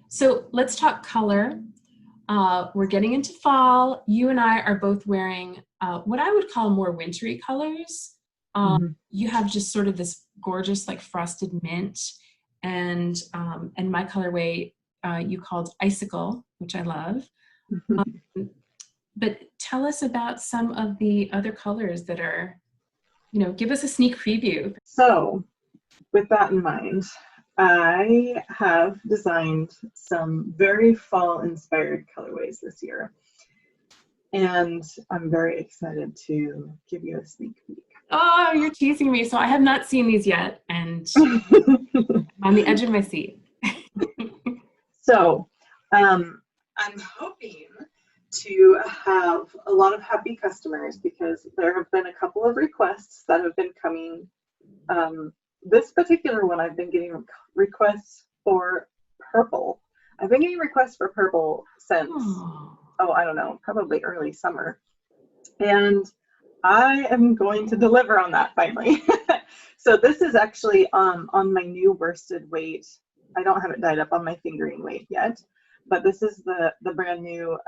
So let's talk color. We're getting into fall. You and I are both wearing what I would call more wintry colors. You have just sort of this gorgeous like frosted mint, and my colorway you called icicle, which I love. But tell us about some of the other colors that are, give us a sneak preview. So with that in mind, I have designed some very fall inspired colorways this year. And I'm very excited to give you a sneak peek. Oh, you're teasing me. So I have not seen these yet, and I'm on the edge of my seat. So I'm hoping to have a lot of happy customers because there have been a couple of requests that have been coming. This particular one, I've been getting requests for purple. I've been getting requests for purple since, I don't know, probably early summer. And I am going to deliver on that finally. So this is actually on my new worsted weight. I don't have it dyed up on my fingering weight yet, but this is the brand new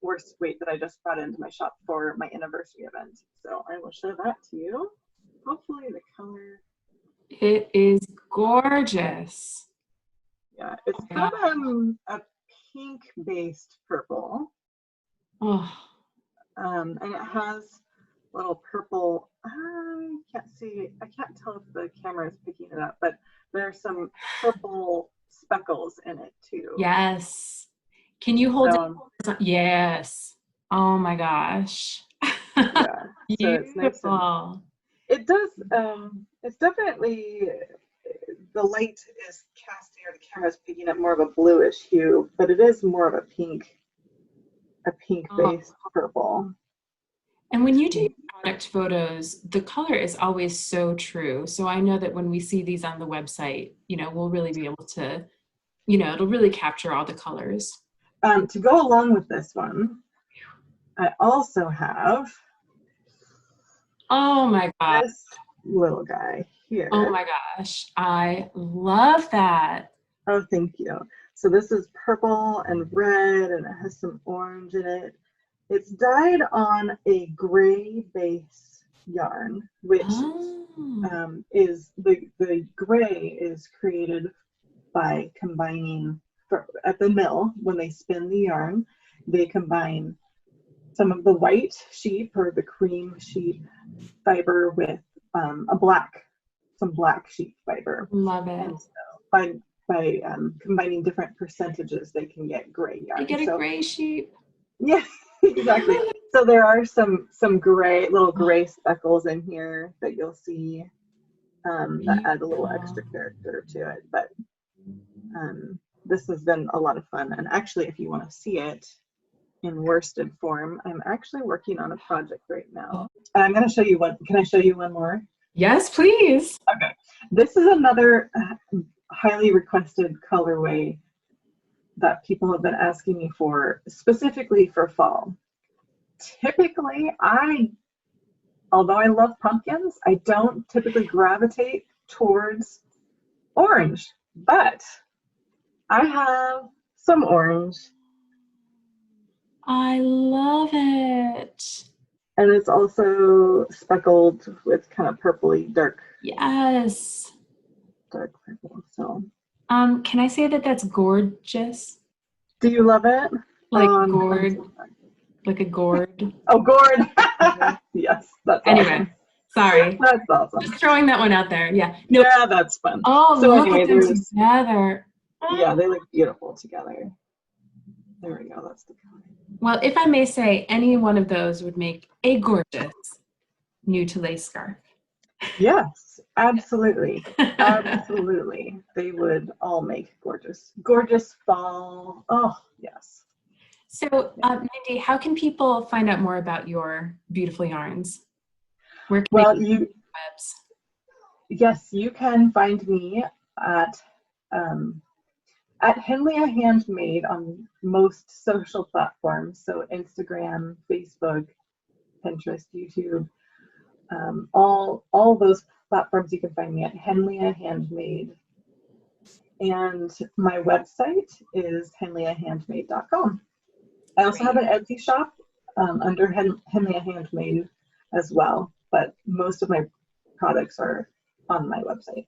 worsted weight that I just brought into my shop for my anniversary event. So I will show that to you. Hopefully the color. It is gorgeous. Yeah, it's got a pink-based purple. Oh. And it has little purple, I can't tell if the camera is picking it up, but there's some purple speckles in it too. Yes. Can you hold it? Yes. Oh my gosh. Yeah. So it's nice. It does, it's definitely, the light is casting, or the camera is picking up more of a bluish hue, but it is more of a pink-based purple. And when you do product photos, the color is always so true. So I know that when we see these on the website, we'll really be able to, it'll really capture all the colors. To go along with this one, I also have this little guy here. Oh my gosh, I love that. Oh, thank you. So this is purple and red, and it has some orange in it. It's dyed on a gray base yarn, which is the gray is created by combining at the mill. When they spin the yarn, they combine some of the white sheep or the cream sheep fiber with some black sheep fiber. Love it. And so by combining different percentages, they can get gray yarn. You get a gray sheep. Yeah, exactly. So there are some little gray speckles in here that you'll see that add a little extra character to it. But this has been a lot of fun. And actually, if you want to see it in worsted form, I'm actually working on a project right now. And I'm going to show you one. Can I show you one more? Yes, please. Okay. This is another highly requested colorway that people have been asking me for, specifically for fall. Typically, although I love pumpkins, I don't typically gravitate towards orange, but I have some orange. I love it. And it's also speckled with kind of purpley dark. Yes. Dark purple. So. Can I say that that's gorgeous? Do you love it? Like gourd. Like a gourd. Oh, gourd. Yes. That's anyway. Awesome. Sorry. That's awesome. Just throwing that one out there. Yeah. No. Yeah, that's fun. Oh, so look at them together. Yeah, they look beautiful together. There we go. That's the color. Well, if I may say, any one of those would make a gorgeous new to lace scarf. Yes, absolutely. Absolutely. They would all make gorgeous fall. Oh, yes. So, Mindy, how can people find out more about your beautiful yarns? Where can they find the webs? Yes, you can find me at Henlia Handmade on most social platforms. So Instagram, Facebook, Pinterest, YouTube. All those platforms you can find me at Henlia Handmade. And my website is henliahandmade.com. I also have an Etsy shop under Henlia Handmade as well, but most of my products are on my website.